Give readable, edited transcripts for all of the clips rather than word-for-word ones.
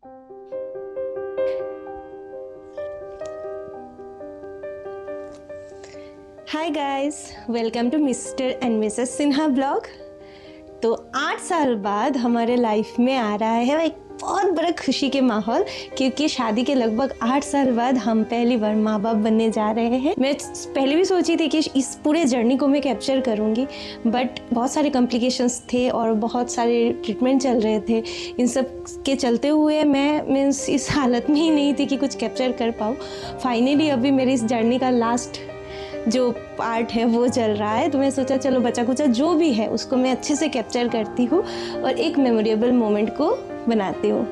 Hi guys, welcome to Mr and Mrs Sinha blog. तो 8 साल बाद हमारे लाइफ में आ रहा है एक बहुत बड़ा खुशी के माहौल, क्योंकि शादी के लगभग 8 साल बाद हम पहली बार माँ बाप बनने जा रहे हैं। मैं पहले भी सोची थी कि इस पूरे जर्नी को मैं कैप्चर करूँगी, बट बहुत सारे कॉम्प्लिकेशंस थे और बहुत सारे ट्रीटमेंट चल रहे थे। इन सब के चलते हुए मैं इस हालत में ही नहीं थी कि कुछ कैप्चर कर पाऊँ। फाइनली अभी मेरी इस जर्नी का लास्ट जो पार्ट है वो चल रहा है, तो मैं सोचा चलो बचा कुचा जो भी है उसको मैं अच्छे से कैप्चर करती हूँ और एक मेमोरेबल मोमेंट को बनाती हूँ।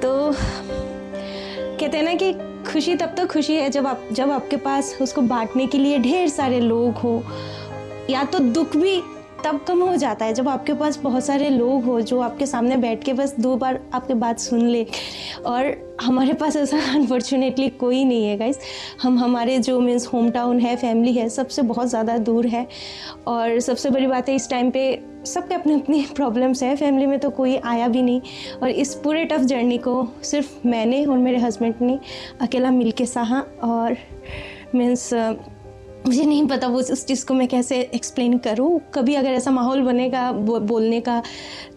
तो कहते हैं ना कि खुशी तब तो खुशी है जब आपके पास उसको बांटने के लिए ढेर सारे लोग हो, या तो दुख भी तब कम हो जाता है जब आपके पास बहुत सारे लोग हो जो आपके सामने बैठ के बस 2 बार आपकी बात सुन ले। और हमारे पास ऐसा अनफॉर्चुनेटली कोई नहीं है गाइस। हमारे जो मीन्स होम टाउन है, फैमिली है, सबसे बहुत ज़्यादा दूर है। और सबसे बड़ी बात है इस टाइम पे सबके अपने अपनी प्रॉब्लम्स है, फैमिली में तो कोई आया भी नहीं। और इस पूरे टफ जर्नी को सिर्फ मैंने और मेरे हस्बैंड ने अकेला मिल के सहा। और मीन्स मुझे नहीं पता वो उस चीज़ को मैं कैसे एक्सप्लेन करूँ। कभी अगर ऐसा माहौल बनेगा बोलने का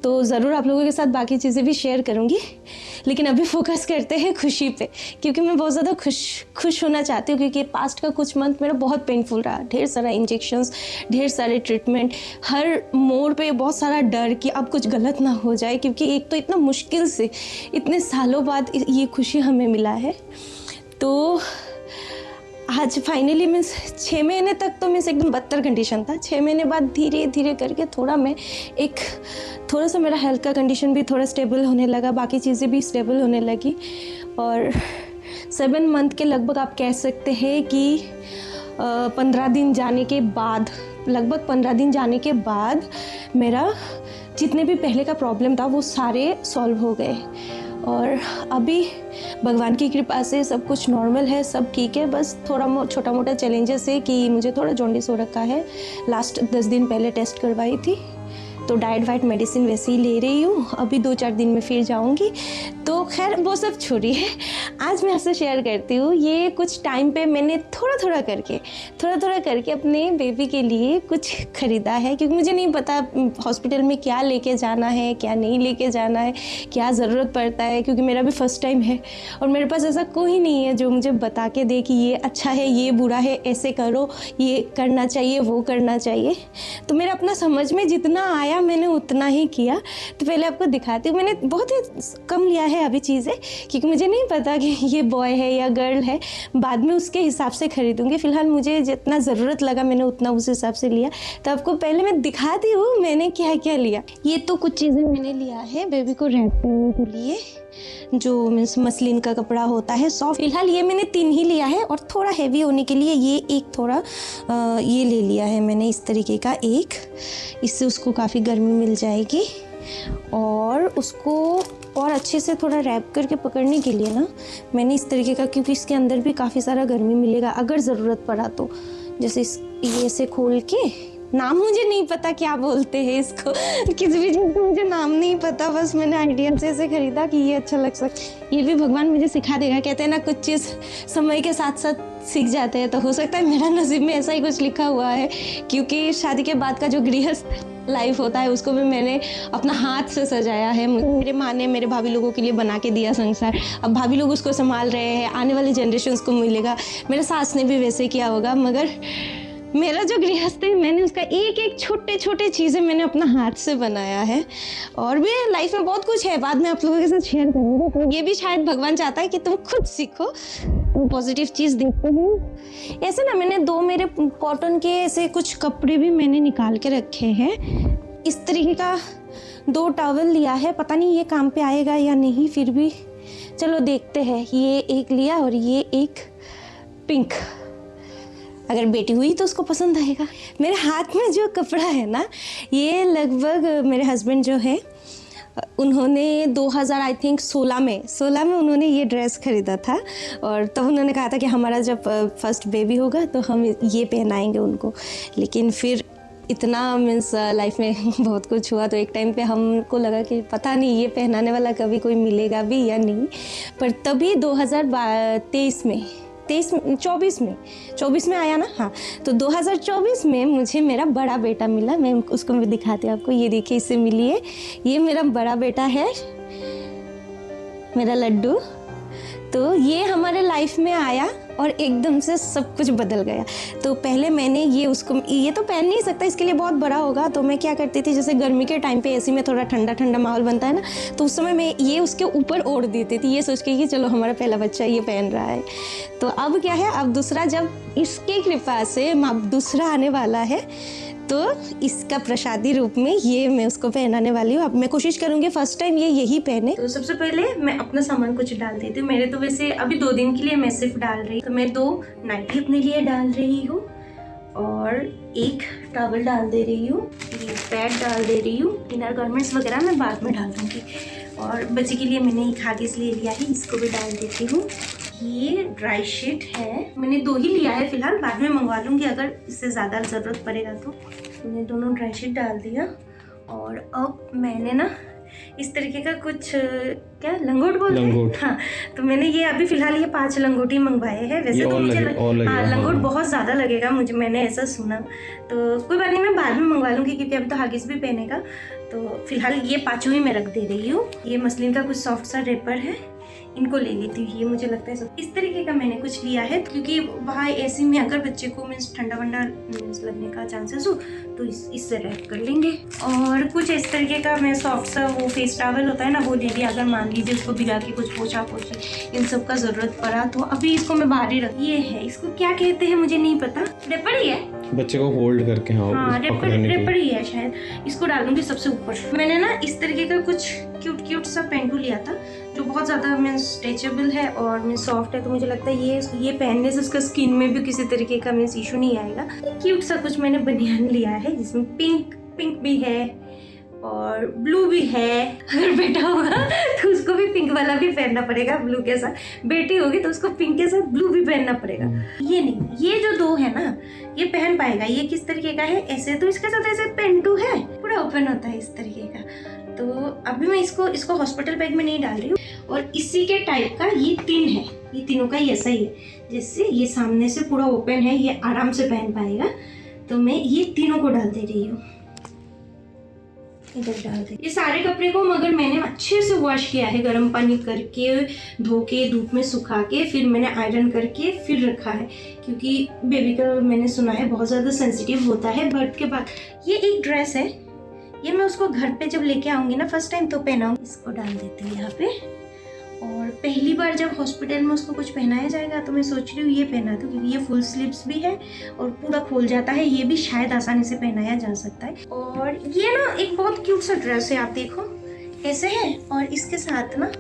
तो ज़रूर आप लोगों के साथ बाकी चीज़ें भी शेयर करूँगी, लेकिन अभी फोकस करते हैं खुशी पे, क्योंकि मैं बहुत ज़्यादा खुश होना चाहती हूँ। क्योंकि पास्ट का कुछ मंथ मेरा बहुत पेनफुल रहा, ढेर सारा इंजेक्शंस, ढेर सारे ट्रीटमेंट, हर मोड़ पे बहुत सारा डर कि अब कुछ गलत ना हो जाए, क्योंकि एक तो इतना मुश्किल से इतने सालों बाद ये खुशी हमें मिला है। तो आज फाइनली मीन्स 6 महीने तक तो मीन्स एकदम बदतर कंडीशन था। 6 महीने बाद धीरे धीरे करके थोड़ा सा मेरा हेल्थ का कंडीशन भी थोड़ा स्टेबल होने लगा, बाकी चीज़ें भी स्टेबल होने लगी। और 7 मंथ के लगभग आप कह सकते हैं कि 15 दिन जाने के बाद, लगभग 15 दिन जाने के बाद मेरा जितने भी पहले का प्रॉब्लम था वो सारे सॉल्व हो गए। और अभी भगवान की कृपा से सब कुछ नॉर्मल है, सब ठीक है। बस थोड़ा छोटा मोटा चैलेंजेस है कि मुझे थोड़ा जॉन्डिस हो रखा है। लास्ट 10 दिन पहले टेस्ट करवाई थी, तो डाइट वाइट मेडिसिन वैसे ही ले रही हूँ। अभी 2-4 दिन में फिर जाऊँगी। तो खैर वो सब छोड़िए, आज मैं आपसे शेयर करती हूँ ये कुछ टाइम पे मैंने थोड़ा थोड़ा करके अपने बेबी के लिए कुछ ख़रीदा है। क्योंकि मुझे नहीं पता हॉस्पिटल में क्या लेके जाना है, क्या नहीं लेके जाना है, क्या ज़रूरत पड़ता है, क्योंकि मेरा भी फर्स्ट टाइम है और मेरे पास ऐसा कोई नहीं है जो मुझे बता के दे कि ये अच्छा है, ये बुरा है, ऐसे करो, ये करना चाहिए, वो करना चाहिए। तो मेरा अपना समझ में जितना आया मैंने उतना ही किया। तो पहले आपको दिखाती हूँ। मैंने बहुत ही कम लिया है अभी चीज़ें, क्योंकि मुझे नहीं पता कि ये बॉय है या गर्ल है, बाद में उसके हिसाब से खरीदूंगी। फ़िलहाल मुझे जितना ज़रूरत लगा मैंने उतना उस हिसाब से लिया। तो आपको पहले मैं दिखाती हूँ मैंने क्या क्या लिया। ये तो कुछ चीज़ें मैंने लिया है बेबी को रैप करने के लिए, जो मीन्स मसलिन का कपड़ा होता है सॉफ्ट। फिलहाल ये मैंने 3 ही लिया है, और थोड़ा हैवी होने के लिए ये एक थोड़ा ये ले लिया है मैंने इस तरीके का एक। इससे उसको काफ़ी गर्मी मिल जाएगी। और उसको और अच्छे से थोड़ा रैप करके पकड़ने के लिए ना मैंने इस तरीके का, क्योंकि इसके अंदर भी काफ़ी सारा गर्मी मिलेगा अगर ज़रूरत पड़ा तो। जैसे ये से खोल के, नाम मुझे नहीं पता क्या बोलते हैं इसको, किसी भी चीज़ को मुझे नाम नहीं पता, बस मैंने आइडिया से इसे ख़रीदा कि ये अच्छा लग सकता। ये भी भगवान मुझे सिखा देगा। कहते हैं ना कुछ चीज़ समय के साथ साथ सीख जाते हैं, तो हो सकता है मेरा नसीब में ऐसा ही कुछ लिखा हुआ है। क्योंकि शादी के बाद का जो गृहस्थ लाइफ होता है उसको भी मैंने अपना हाथ से सजाया है। मेरे माँ ने मेरे भाभी लोगों के लिए बना के दिया संसार, अब भाभी लोग उसको संभाल रहे हैं, आने वाले जनरेशन्स को मिलेगा। मेरे सास ने भी वैसे किया होगा, मगर मेरा जो गृहस्थ है मैंने उसका एक एक छोटे चीज़ें मैंने अपना हाथ से बनाया है। और भी लाइफ में बहुत कुछ है, बाद में आप लोगों के साथ शेयर करूँगा। तो ये भी शायद भगवान चाहता है कि तुम खुद सीखो, तुम पॉजिटिव चीज़ देखते हो। ऐसे ना मैंने 2 मेरे कॉटन के ऐसे कुछ कपड़े भी मैंने निकाल के रखे हैं। इस तरीके का 2 टॉवल लिया है, पता नहीं ये काम पे आएगा या नहीं, फिर भी चलो देखते हैं। ये एक लिया और ये एक पिंक, अगर बेटी हुई तो उसको पसंद आएगा। मेरे हाथ में जो कपड़ा है ना, ये लगभग मेरे हस्बैंड जो है उन्होंने 2000 आई थिंक 16 में उन्होंने ये ड्रेस ख़रीदा था। और तब उन्होंने कहा था कि हमारा जब फर्स्ट बेबी होगा तो हम ये पहनाएंगे उनको। लेकिन फिर इतना मीन्स लाइफ में बहुत कुछ हुआ, तो एक टाइम पे हमको लगा कि पता नहीं ये पहनाने वाला कभी कोई मिलेगा भी या नहीं। पर तभी 2024 में आया ना, हाँ, तो 2024 में मुझे मेरा बड़ा बेटा मिला। मैं उसको मैं दिखाती हूँ आपको, ये देखिए इससे मिली है, ये मेरा बड़ा बेटा है, मेरा लड्डू। तो ये हमारे लाइफ में आया और एकदम से सब कुछ बदल गया। तो पहले मैंने ये तो पहन नहीं सकता, इसके लिए बहुत बड़ा होगा। तो मैं क्या करती थी, जैसे गर्मी के टाइम पे एसी में थोड़ा ठंडा ठंडा माहौल बनता है ना, तो उस समय मैं ये उसके ऊपर ओढ़ देती थी, ये सोच के कि चलो हमारा पहला बच्चा ये पहन रहा है। तो अब क्या है, अब दूसरा, जब इसके कृपा से अब दूसरा आने वाला है, तो इसका प्रसादी रूप में ये मैं उसको पहनाने वाली हूँ। अब मैं कोशिश करूँगी फर्स्ट टाइम ये यही पहने। तो सबसे पहले मैं अपना सामान कुछ डाल देती हूँ। मेरे तो वैसे अभी 2 दिन के लिए मैं सिर्फ डाल रही हूँ, तो मैं 2 नाइटी अपने लिए डाल रही हूँ और 1 टॉवल डाल दे रही हूँ, ये पैड डाल दे रही हूँ। इनर गारमेंट्स वगैरह मैं बाद में डाल दूँगी। और बच्चे के लिए मैंने एक हागिस ले लिया है, इसको भी डाल देती हूँ। ये ड्राई शीट है, मैंने 2 ही लिया है फिलहाल, बाद में मंगवा लूँगी अगर इससे ज़्यादा ज़रूरत पड़ेगा तो। मैंने दोनों ड्राई शीट डाल दिया। और अब मैंने ना इस तरीके का कुछ, क्या लंगोट बोलते हैं, हाँ, तो मैंने ये अभी फिलहाल ये 5 लंगोटी मंगवाए हैं। वैसे तो मुझे हाँ, लंगोट बहुत ज़्यादा लगेगा मुझे, मैंने ऐसा सुना। तो कोई बात नहीं, मैं बाद में मंगवा लूँगी क्योंकि अभी तो हागिस भी पहनेगा। तो फिलहाल ये 5 ही मैं रख दे रही हूँ। ये मसलिन का कुछ सॉफ्ट सा रेपर है, इनको ले लेती हूँ। ये मुझे लगता है सब इस तरीके का मैंने कुछ लिया है, क्योंकि वहाँ एसी में अगर बच्चे को मीन्स ठंडा वंडा मीन्स लगने का चांसेस हो तो इससे रैप कर लेंगे। और कुछ इस तरीके का मैं सॉफ्ट सा वो फेस टॉवल होता है ना, वो ले लिया। अगर मान लीजिए उसको भिगा के कुछ पोछा पोछी इन सब का ज़रूरत पड़ा तो अभी इसको मैं बाहर ही रख। ये है, इसको क्या कहते हैं मुझे नहीं पता, रेपर ही है, बच्चे को होल्ड करके। हाँ, रेपर ही है शायद। इसको डालूंगी सबसे ऊपर। मैंने ना इस तरीके का कुछ क्यूट सा पेंटू लिया था जो बहुत ज़्यादा मीन्स स्ट्रेचेबल है और मीन्स सॉफ्ट है, तो मुझे लगता है ये पहनने से उसका स्किन में भी किसी तरीके का मीन्स इशू नहीं आएगा। क्यूट सा कुछ मैंने बनियान लिया है जिसमें पिंक भी है और ब्लू भी है। अगर बेटा होगा तो उसको भी पिंक वाला भी पहनना पड़ेगा ब्लू के साथ, बेटी होगी तो उसको पिंक के साथ ब्लू भी पहनना पड़ेगा। ये नहीं, ये जो 2 है ना, ये पहन पाएगा। ये किस तरीके का है, ऐसे तो इसके साथ ऐसे पेंटू है, पूरा ओपन होता है इस तरीके का। तो अभी मैं इसको हॉस्पिटल बैग में नहीं डाल रही हूँ। और इसी के टाइप का ये 3 है, ये तीनों का ही ऐसा ही है, जैसे ये सामने से पूरा ओपन है, ये आराम से पहन पाएगा। तो मैं ये तीनों को डाल दे रही हूँ, इधर डाल दे। ये सारे कपड़े को मगर मैंने अच्छे से वॉश किया है, गर्म पानी करके, धो के, धूप में सुखा के, फिर मैंने आयरन करके फिर रखा है, क्योंकि बेबी का मैंने सुना है बहुत ज़्यादा सेंसिटिव होता है बर्थ के बाद। ये एक ड्रेस है, ये मैं उसको घर पे जब लेके आऊँगी ना फर्स्ट टाइम तो पहनाऊँगी। इसको डाल देती हूँ यहाँ पे। और पहली बार जब हॉस्पिटल में उसको कुछ पहनाया जाएगा तो मैं सोच रही हूँ ये पहना दूँ, क्योंकि ये फुल स्लीव्स भी है और पूरा खोल जाता है। ये भी शायद आसानी से पहनाया जा सकता है। और ये ना एक बहुत क्यूट सा ड्रेस है, आप देखो ऐसे है, और इसके साथ ना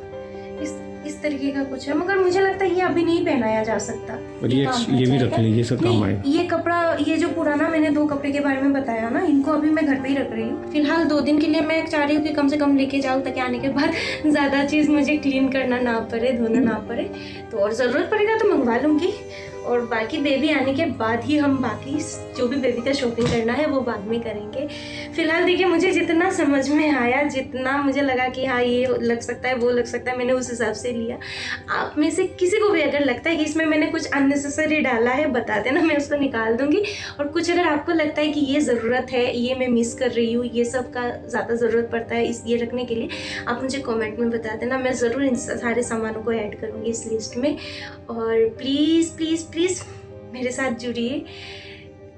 इस तरीके का कुछ है, मगर मुझे लगता है ये अभी नहीं पहनाया जा सकता। और ये भी रख लीजिए, सब काम आएगा। ये कपड़ा, ये जो पुराना मैंने 2 कपड़े के बारे में बताया ना, इनको अभी मैं घर पे ही रख रही हूँ फिलहाल। 2 दिन के लिए मैं चाह रही हूँ कि कम से कम लेके जाऊँ, ताकि आने के बाद ज़्यादा चीज़ मुझे क्लीन करना ना पड़े, धोना ना पड़े। तो और ज़रूरत पड़ेगा तो मंगवा लूँगी। और बाकी बेबी आने के बाद ही हम बाकी जो भी बेबी का शॉपिंग करना है वो बाद में करेंगे। फिलहाल देखिए, मुझे जितना समझ में आया, जितना मुझे लगा कि हाँ ये लग सकता है, वो लग सकता है, मैंने उस हिसाब से लिया। आप में से किसी को भी अगर लगता है कि इसमें मैंने कुछ अननेसेसरी डाला है, बता देना, मैं उसको निकाल दूंगी। और कुछ अगर आपको लगता है कि ये ज़रूरत है, ये मैं मिस कर रही हूँ, ये सब का ज़्यादा ज़रूरत पड़ता है ये रखने के लिए, आप मुझे कॉमेंट में बता देना। मैं ज़रूर इन सारे सामानों को ऐड करूँगी इस लिस्ट में। और प्लीज़ प्लीज़ प्लीज़ मेरे साथ जुड़िए।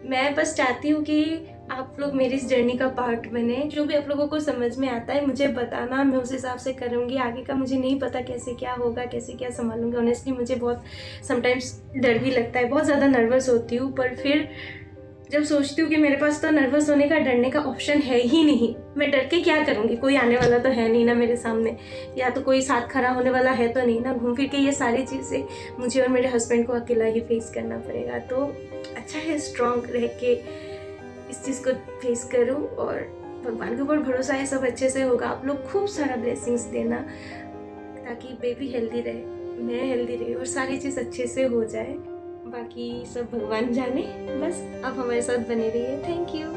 मैं बस चाहती हूँ कि आप लोग मेरी इस जर्नी का पार्ट बने। जो भी आप लोगों को समझ में आता है मुझे बताना, मैं उस हिसाब से करूँगी। आगे का मुझे नहीं पता कैसे क्या होगा, कैसे क्या संभालूंगी। ऑनेस्टली मुझे बहुत समटाइम्स डर भी लगता है, बहुत ज़्यादा नर्वस होती हूँ। पर फिर जब सोचती हूँ कि मेरे पास तो नर्वस होने का, डरने का ऑप्शन है ही नहीं, मैं डर के क्या करूँगी, कोई आने वाला तो है नहीं ना मेरे सामने, या तो कोई साथ खड़ा होने वाला है तो नहीं ना। घूम फिर के ये सारी चीज़ें मुझे और मेरे हस्बैंड को अकेला ही फेस करना पड़ेगा। तो अच्छा है स्ट्रॉन्ग रह के इस चीज़ को फेस करूँ। और भगवान के ऊपर भरोसा है, सब अच्छे से होगा। आप लोग खूब सारा ब्लेसिंग्स देना ताकि बेबी हेल्दी रहे, मैं हेल्दी रही और सारी चीज़ अच्छे से हो जाए। बाकी सब भगवान जाने, बस आप हमारे साथ बने रहिए। Thank you.